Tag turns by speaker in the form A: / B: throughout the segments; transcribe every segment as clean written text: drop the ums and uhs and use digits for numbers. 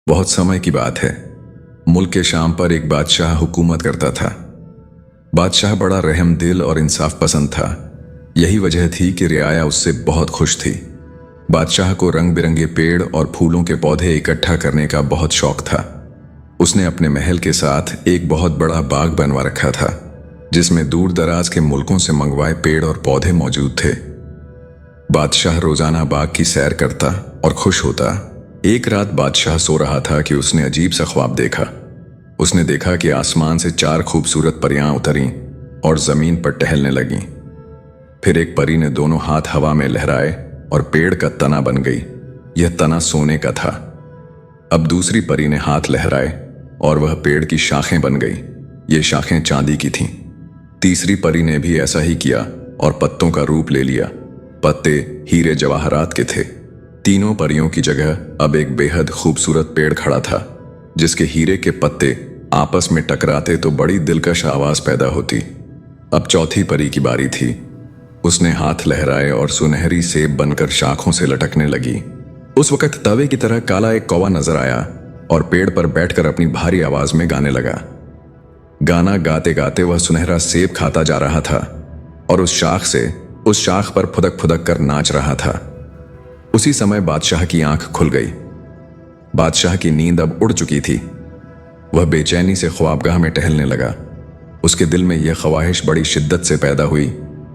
A: बहुत समय की बात है। मुल्क के शाम पर एक बादशाह हुकूमत करता था। बादशाह बड़ा रहम दिल और इंसाफ पसंद था। यही वजह थी कि रियाया उससे बहुत खुश थी। बादशाह को रंग बिरंगे पेड़ और फूलों के पौधे इकट्ठा करने का बहुत शौक था। उसने अपने महल के साथ एक बहुत बड़ा बाग बनवा रखा था, जिसमें दूर दराज के मुल्कों से मंगवाए पेड़ और पौधे मौजूद थे। बादशाह रोजाना बाग की सैर करता और खुश होता। एक रात बादशाह सो रहा था कि उसने अजीब सा ख्वाब देखा। उसने देखा कि आसमान से 4 खूबसूरत परियां उतरीं और जमीन पर टहलने लगीं। फिर एक परी ने दोनों हाथ हवा में लहराए और पेड़ का तना बन गई। यह तना सोने का था। अब दूसरी परी ने हाथ लहराए और वह पेड़ की शाखें बन गई। ये शाखें चांदी की थीं। तीसरी परी ने भी ऐसा ही किया और पत्तों का रूप ले लिया। पत्ते हीरे जवाहरात के थे। तीनों परियों की जगह अब एक बेहद खूबसूरत पेड़ खड़ा था, जिसके हीरे के पत्ते आपस में टकराते तो बड़ी दिलकश आवाज पैदा होती। अब चौथी परी की बारी थी। उसने हाथ लहराए और सुनहरी सेब बनकर शाखों से लटकने लगी। उस वक्त तवे की तरह काला एक कौवा नजर आया और पेड़ पर बैठकर अपनी भारी आवाज में गाने लगा। गाना गाते गाते वह सुनहरा सेब खाता जा रहा था और उस शाख पर फुदक फुदक कर नाच रहा था। उसी समय बादशाह की आंख खुल गई। बादशाह की नींद अब उड़ चुकी थी। वह बेचैनी से ख्वाबगाह में टहलने लगा। उसके दिल में यह ख्वाहिश बड़ी शिद्दत से पैदा हुई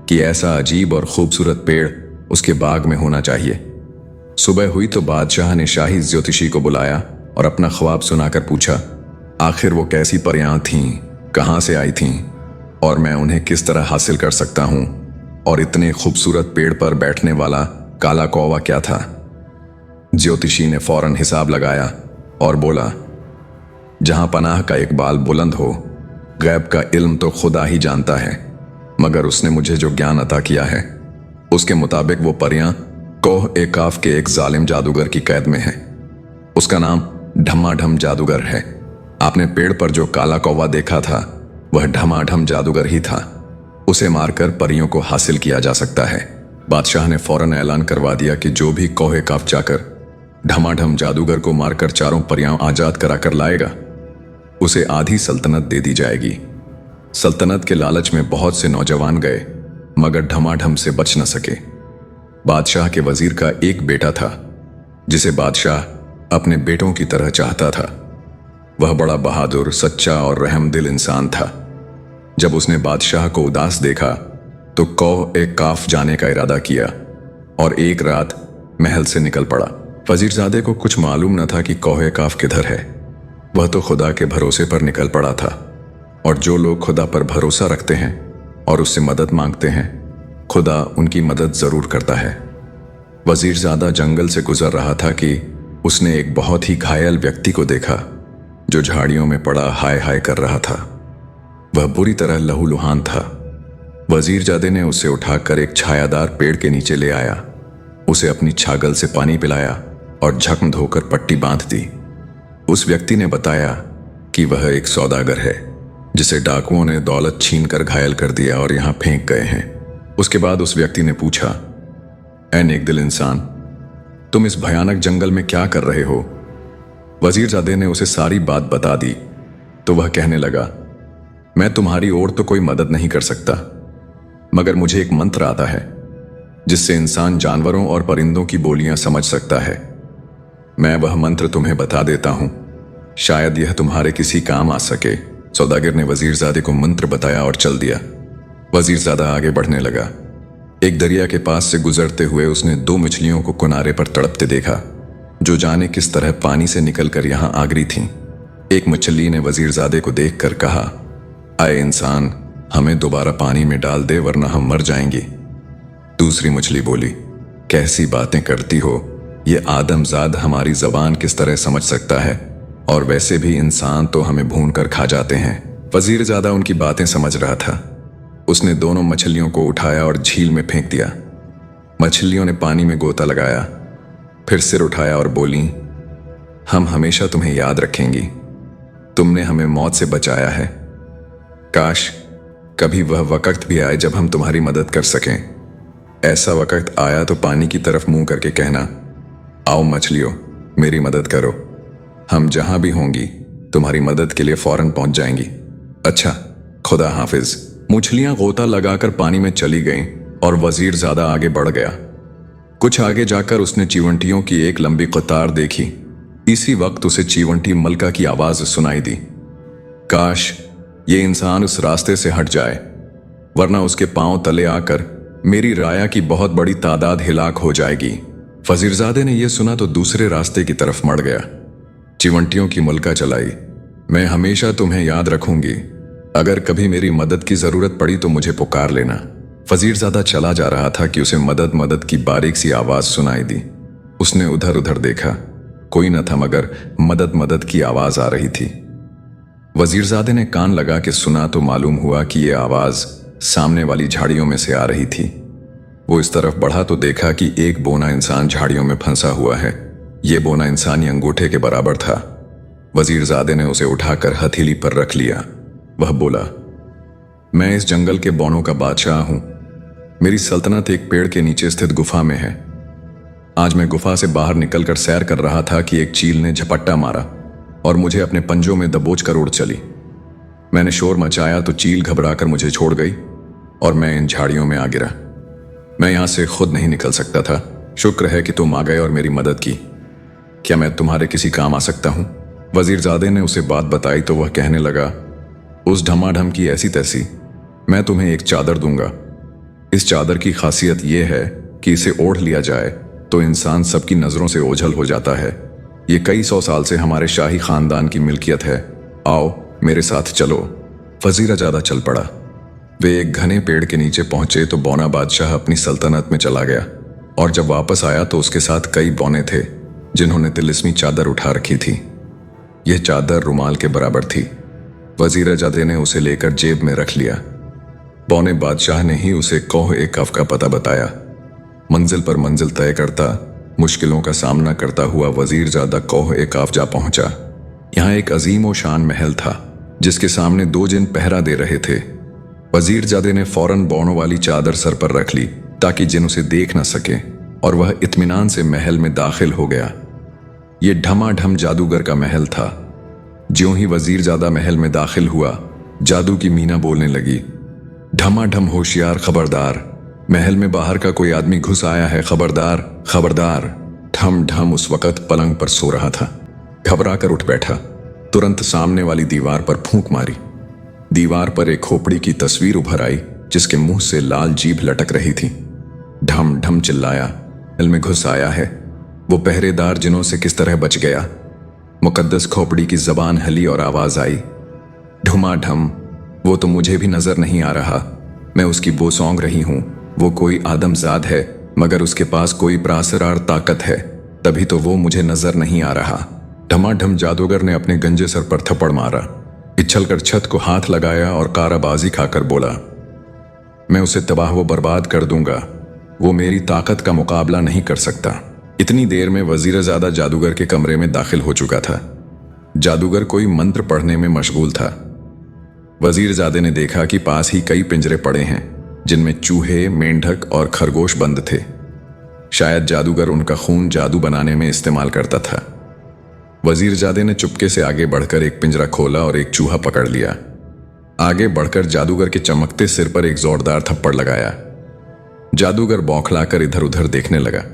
A: कि ऐसा अजीब और खूबसूरत पेड़ उसके बाग में होना चाहिए। सुबह हुई तो बादशाह ने शाही ज्योतिषी को बुलाया और अपना ख्वाब सुनाकर पूछा, आखिर वो कैसी परियां थीं, कहां से आई थीं और मैं उन्हें किस तरह हासिल कर सकता हूं, और इतने खूबसूरत पेड़ पर बैठने वाला काला कौवा क्या था। ज्योतिषी ने फौरन हिसाब लगाया और बोला, जहां पनाह का इकबाल बुलंद हो, गैब का इल्म तो खुदा ही जानता है, मगर उसने मुझे जो ज्ञान अता किया है उसके मुताबिक वो परियां कोह ए काफ के एक जालिम जादूगर की कैद में है। उसका नाम ढमाढम जादूगर है। आपने पेड़ पर जो काला कौवा देखा था वह ढमाढम जादूगर ही था। उसे मारकर परियों को हासिल किया जा सकता है। बादशाह ने फौरन ऐलान करवा दिया कि जो भी कोहे काफ जाकर ढमाढम जादूगर को मारकर 4 परियां आजाद कराकर लाएगा, उसे आधी सल्तनत दे दी जाएगी। सल्तनत के लालच में बहुत से नौजवान गए, मगर ढमाढम से बच न सके। बादशाह के वजीर का एक बेटा था, जिसे बादशाह अपने बेटों की तरह चाहता था। वह बड़ा बहादुर, सच्चा और रहमदिल इंसान था। जब उसने बादशाह को उदास देखा तो कोह ए काफ जाने का इरादा किया और एक रात महल से निकल पड़ा। वजीरजादे को कुछ मालूम न था कि कोह ए काफ किधर है। वह तो खुदा के भरोसे पर निकल पड़ा था, और जो लोग खुदा पर भरोसा रखते हैं और उससे मदद मांगते हैं, खुदा उनकी मदद जरूर करता है। वजीरजादा जंगल से गुजर रहा था कि उसने एक बहुत ही घायल व्यक्ति को देखा, जो झाड़ियों में पड़ा हाय हाय कर रहा था। वह बुरी तरह लहूलुहान था। वजीरजादे ने उसे उठाकर एक छायादार पेड़ के नीचे ले आया, उसे अपनी छागल से पानी पिलाया और झक्म धोकर पट्टी बांध दी। उस व्यक्ति ने बताया कि वह एक सौदागर है, जिसे डाकुओं ने दौलत छीन कर घायल कर दिया और यहां फेंक गए हैं। उसके बाद उस व्यक्ति ने पूछा, ऐ नेकदिल इंसान, तुम इस भयानक जंगल में क्या कर रहे हो? वजीरजादे ने उसे सारी बात बता दी तो वह कहने लगा, मैं तुम्हारी ओर तो कोई मदद नहीं कर सकता, मगर मुझे एक मंत्र आता है जिससे इंसान जानवरों और परिंदों की बोलियां समझ सकता है। मैं वह मंत्र तुम्हें बता देता हूं, शायद यह तुम्हारे किसी काम आ सके। सौदागर ने वजीरजादे को मंत्र बताया और चल दिया। वजीरजादा आगे बढ़ने लगा। एक दरिया के पास से गुजरते हुए उसने 2 मछलियों को किनारे पर तड़पते देखा, जो जाने किस तरह पानी से निकलकर यहां आ गिरी थीं। एक मछली ने वजीरजादे को देखकर कहा, आए इंसान, हमें दोबारा पानी में डाल दे वरना हम मर जाएंगे। दूसरी मछली बोली, कैसी बातें करती हो, ये आदमजाद हमारी जबान किस तरह समझ सकता है, और वैसे भी इंसान तो हमें भून कर खा जाते हैं। वजीरजादा उनकी बातें समझ रहा था। उसने दोनों मछलियों को उठाया और झील में फेंक दिया। मछलियों ने पानी में गोता लगाया, फिर सिर उठाया और बोली, हम हमेशा तुम्हें याद रखेंगी। तुमने हमें मौत से बचाया है। काश कभी वह वक्त भी आए जब हम तुम्हारी मदद कर सकें। ऐसा वक्त आया तो पानी की तरफ मुंह करके कहना, आओ मछलियों, मेरी मदद करो। हम जहां भी होंगी तुम्हारी मदद के लिए फौरन पहुंच जाएंगी। अच्छा, खुदा हाफिज। मुछलियां गोता लगाकर पानी में चली गईं और वजीरजादा आगे बढ़ गया। कुछ आगे जाकर उसने चीवंटियों की एक लंबी कतार देखी। इसी वक्त उसे चीवंटी मलका की आवाज सुनाई दी। काश ये इंसान उस रास्ते से हट जाए, वरना उसके पांव तले आकर मेरी राया की बहुत बड़ी तादाद हिलाक हो जाएगी। वजीरजादे ने यह सुना तो दूसरे रास्ते की तरफ मड़ गया। चिवंटियों की मुल्का चलाई। मैं हमेशा तुम्हें याद रखूंगी, अगर कभी मेरी मदद की जरूरत पड़ी तो मुझे पुकार लेना। वजीरजादा चला जा रहा था कि उसे मदद मदद की बारीक सी आवाज सुनाई दी। उसने उधर उधर देखा, कोई न था मगर मदद मदद की आवाज आ रही थी। वजीरजादे ने कान लगा के सुना तो मालूम हुआ कि यह आवाज सामने वाली झाड़ियों में से आ रही थी। वो इस तरफ बढ़ा तो देखा कि एक बोना इंसान झाड़ियों में फंसा हुआ है। ये बोना इंसानी अंगूठे के बराबर था। वजीरजादे ने उसे उठाकर हथेली पर रख लिया। वह बोला, मैं इस जंगल के बौनों का बादशाह हूं। मेरी सल्तनत एक पेड़ के नीचे स्थित गुफा में है। आज मैं गुफा से बाहर निकलकर सैर कर रहा था कि एक चील ने झपट्टा मारा और मुझे अपने पंजों में दबोच कर उड़ चली। मैंने शोर मचाया तो चील घबराकर मुझे छोड़ गई और मैं इन झाड़ियों में आ गिरा। मैं यहां से खुद नहीं निकल सकता था। शुक्र है कि तुम आ गए और मेरी मदद की। क्या मैं तुम्हारे किसी काम आ सकता हूं? वजीरजादे ने उसे बात बताई तो वह कहने लगा, उस ढमाढम की ऐसी तैसी, मैं तुम्हें एक चादर दूंगा। इस चादर की खासियत यह है कि इसे ओढ़ लिया जाए तो इंसान सबकी नजरों से ओझल हो जाता है। ये कई सौ साल से हमारे शाही खानदान की मिल्कियत है। आओ मेरे साथ चलो। वजीरजादा चल पड़ा। वे एक घने पेड़ के नीचे पहुंचे तो बौना बादशाह अपनी सल्तनत में चला गया और जब वापस आया तो उसके साथ कई बौने थे जिन्होंने तिलिस्मी चादर उठा रखी थी। यह चादर रुमाल के बराबर थी। वजीरजादे ने उसे लेकर जेब में रख लिया। बौने बादशाह ने ही उसे कोह-ए-कफ का पता बताया। मंजिल पर मंजिल तय करता, मुश्किलों का सामना करता हुआ वजीरजादा कोह-ए-कफ जा पहुंचा। यहाँ एक अजीम व शान महल था जिसके सामने 2 जिन पहरा दे रहे थे। वजीरजादे ने फौरन बौनों वाली चादर सर पर रख ली ताकि जिन उसे देख न सके और वह इत्मीनान से महल में दाखिल हो गया। ये ढमाढम जादूगर का महल था। ज्यों ही वजीरजादा महल में दाखिल हुआ, जादू की मीना बोलने लगी, ढमाढम होशियार खबरदार, महल में बाहर का कोई आदमी घुस आया है, खबरदार खबरदार। ढम ढम उस वक्त पलंग पर सो रहा था। घबरा कर उठ बैठा, तुरंत सामने वाली दीवार पर फूंक मारी। दीवार पर एक खोपड़ी की तस्वीर उभर आई जिसके मुंह से लाल जीभ लटक रही थी। ढम ढम चिल्लाया, महल में घुस आया है। वो पहरेदार जिनों से किस तरह बच गया। मुकद्दस खोपड़ी की जबान हली और आवाज आई, ढुमाढम, वो तो मुझे भी नजर नहीं आ रहा। मैं उसकी बो सौंग रही हूं। वो कोई आदमजाद है मगर उसके पास कोई प्रासरार ताकत है, तभी तो वो मुझे नजर नहीं आ रहा। ढमाढम जादूगर ने अपने गंजे सर पर थप्पड़ मारा, इछलकर छत को हाथ लगाया और काराबाजी खाकर बोला, मैं उसे तबाह व बर्बाद कर दूंगा। वो मेरी ताकत का मुकाबला नहीं कर सकता। इतनी देर में वजीरजादा जादूगर के कमरे में दाखिल हो चुका था। जादूगर कोई मंत्र पढ़ने में मशगूल था। वजीरजादे ने देखा कि पास ही कई पिंजरे पड़े हैं जिनमें चूहे, मेंढक और खरगोश बंद थे। शायद जादूगर उनका खून जादू बनाने में इस्तेमाल करता था। वजीरजादे ने चुपके से आगे बढ़कर एक पिंजरा खोला और एक चूहा पकड़ लिया। आगे बढ़कर जादूगर के चमकते सिर पर एक जोरदार थप्पड़ लगाया। जादूगर बौखलाकर इधर उधर देखने लगा।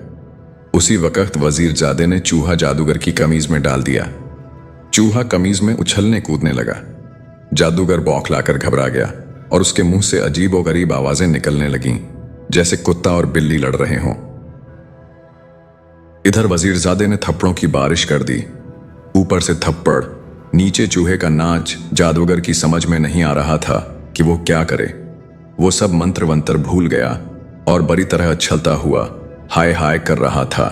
A: उसी वक्त वजीरजादे ने चूहा जादूगर की कमीज में डाल दिया। चूहा कमीज में उछलने कूदने लगा। जादूगर बौखलाकर घबरा गया और उसके मुंह से अजीब और गरीब आवाजें निकलने लगीं, जैसे कुत्ता और बिल्ली लड़ रहे हों। इधर वजीरजादे ने थप्पड़ों की बारिश कर दी। ऊपर से थप्पड़, नीचे चूहे का नाच। जादूगर की समझ में नहीं आ रहा था कि वो क्या करे। वो सब मंत्र वंत्र भूल गया और बड़ी तरह उछलता हुआ हाय हाय कर रहा था।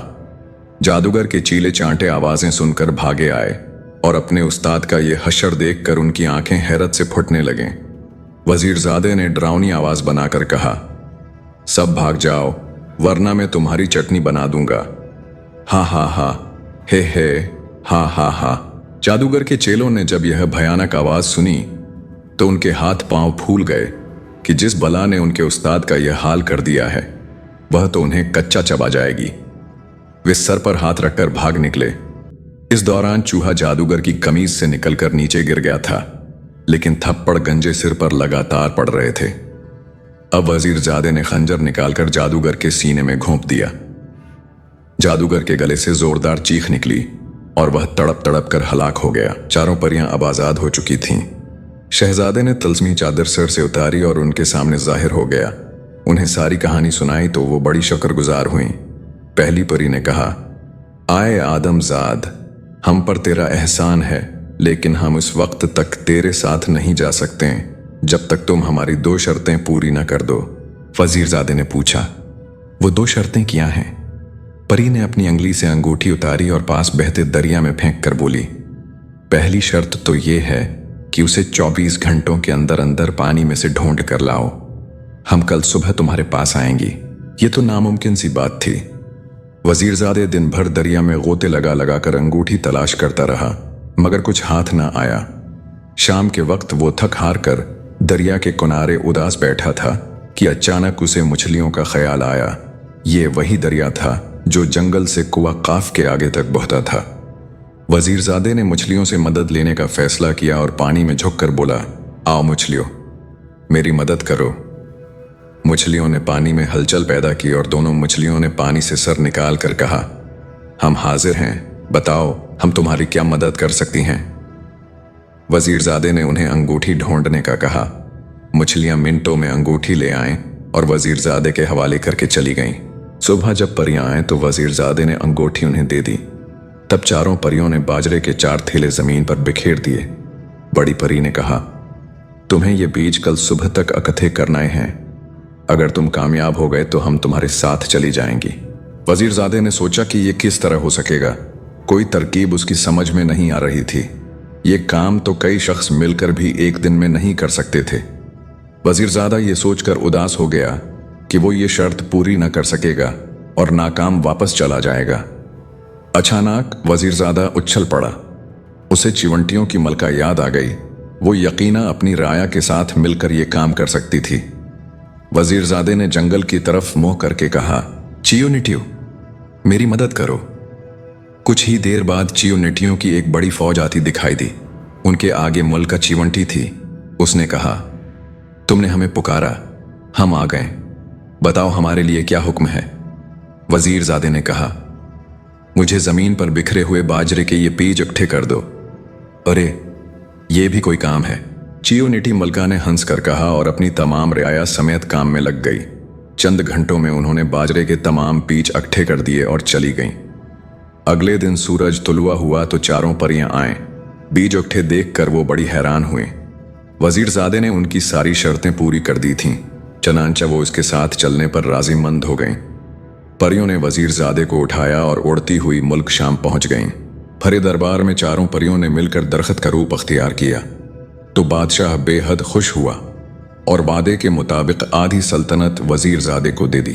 A: जादूगर के चीले चांटे आवाजें सुनकर भागे आए और अपने उस्ताद का ये हशर देखकर उनकी आंखें हैरत से फुटने लगें। वजीरजादे ने डरावनी आवाज बनाकर कहा, सब भाग जाओ वरना मैं तुम्हारी चटनी बना दूंगा। हा हा हा, हे हा हा हा। जादूगर के चेलों ने जब यह भयानक आवाज सुनी तो उनके हाथ पांव फूल गए कि जिस बला ने उनके उस्ताद का यह हाल कर दिया है वह तो उन्हें कच्चा चबा जाएगी। वे सर पर हाथ रखकर भाग निकले। इस दौरान चूहा जादूगर की कमीज से निकलकर नीचे गिर गया था, लेकिन थप्पड़ गंजे सिर पर लगातार पड़ रहे थे। अब वजीरजादे ने खंजर निकालकर जादूगर के सीने में घोंप दिया। जादूगर के गले से जोरदार चीख निकली और वह तड़प तड़प कर हलाक हो गया। चारों परियां अब आजाद हो चुकी थीं। शहजादे ने तल्स्मी चादर सर से उतारी और उनके सामने जाहिर हो गया। उन्हें सारी कहानी सुनाई तो वो बड़ी शुक्रगुजार हुईं। पहली परी ने कहा, आए आदमजाद, हम पर तेरा एहसान है, लेकिन हम उस वक्त तक तेरे साथ नहीं जा सकते जब तक तुम हमारी 2 शर्तें पूरी न कर दो। वजीरजादे ने पूछा, वो 2 शर्तें क्या हैं? परी ने अपनी अंगली से अंगूठी उतारी और पास बहते दरिया में फेंक कर बोली, पहली शर्त तो ये है कि उसे 24 घंटों के अंदर अंदर पानी में से ढूंढ कर लाओ। हम कल सुबह तुम्हारे पास आएंगी। ये तो नामुमकिन सी बात थी। वजीरजादे दिन भर दरिया में गोते लगा लगा कर अंगूठी तलाश करता रहा, मगर कुछ हाथ ना आया। शाम के वक्त वो थक हार कर दरिया के किनारे उदास बैठा था कि अचानक उसे मछलियों का ख्याल आया। ये वही दरिया था जो जंगल से कुआ काफ के आगे तक बहता था। वजीरजादे ने मछलियों से मदद लेने का फैसला किया और पानी में झुककर बोला, आओ मछलियों, मेरी मदद करो। मछलियों ने पानी में हलचल पैदा की और दोनों मछलियों ने पानी से सर निकाल कर कहा, हम हाजिर हैं, बताओ हम तुम्हारी क्या मदद कर सकती हैं। वजीरजादे ने उन्हें अंगूठी ढूंढने का कहा। मछलियां मिनटों में अंगूठी ले आएं और वजीरजादे के हवाले करके चली गईं। सुबह जब परियां आए तो वजीरजादे ने अंगूठी उन्हें दे दी। तब चारों परियों ने बाजरे के 4 थैले जमीन पर बिखेर दिए। बड़ी परी ने कहा, तुम्हें ये बीज कल सुबह तक इकट्ठे करने हैं। अगर तुम कामयाब हो गए तो हम तुम्हारे साथ चली जाएंगी। वजीरजादे ने सोचा कि यह किस तरह हो सकेगा। कोई तरकीब उसकी समझ में नहीं आ रही थी। ये काम तो कई शख्स मिलकर भी एक दिन में नहीं कर सकते थे। वजीरजादा ये सोचकर उदास हो गया कि वो ये शर्त पूरी न कर सकेगा और नाकाम वापस चला जाएगा। अचानक वजीरजादा उछल पड़ा। उसे चिवंटियों की मलका याद आ गई। वो यकीना अपनी राया के साथ मिलकर ये काम कर सकती थी। वजीरजादे ने जंगल की तरफ मुंह करके कहा, चियोनिटियो, मेरी मदद करो। कुछ ही देर बाद चियोनिटियों की एक बड़ी फौज आती दिखाई दी। उनके आगे मलका चिवंटी थी। उसने कहा, तुमने हमें पुकारा, हम आ गए, बताओ हमारे लिए क्या हुक्म है। वजीरजादे ने कहा, मुझे जमीन पर बिखरे हुए बाजरे के ये बीज इकट्ठे कर दो। अरे ये भी कोई काम है, चियोनिटी मलका ने हंस कर कहा और अपनी तमाम रियाया समेत काम में लग गई। चंद घंटों में उन्होंने बाजरे के तमाम बीज इकट्ठे कर दिए और चली गईं। अगले दिन सूरज तुलुआ हुआ तो चारों परियां आए। बीज इकट्ठे देखकर वो बड़ी हैरान हुए। वजीरजादे ने उनकी सारी शर्तें पूरी कर दी थीं, चनांचा वो इसके साथ चलने पर राजीमंद हो गईं। परियों ने वजीरजादे को उठाया और उड़ती हुई मुल्क शाम पहुंच गईं। भरे दरबार में चारों परियों ने मिलकर दरख्त का रूप अख्तियार किया तो बादशाह बेहद खुश हुआ और वादे के मुताबिक आधी सल्तनत वजीरजादे को दे दी।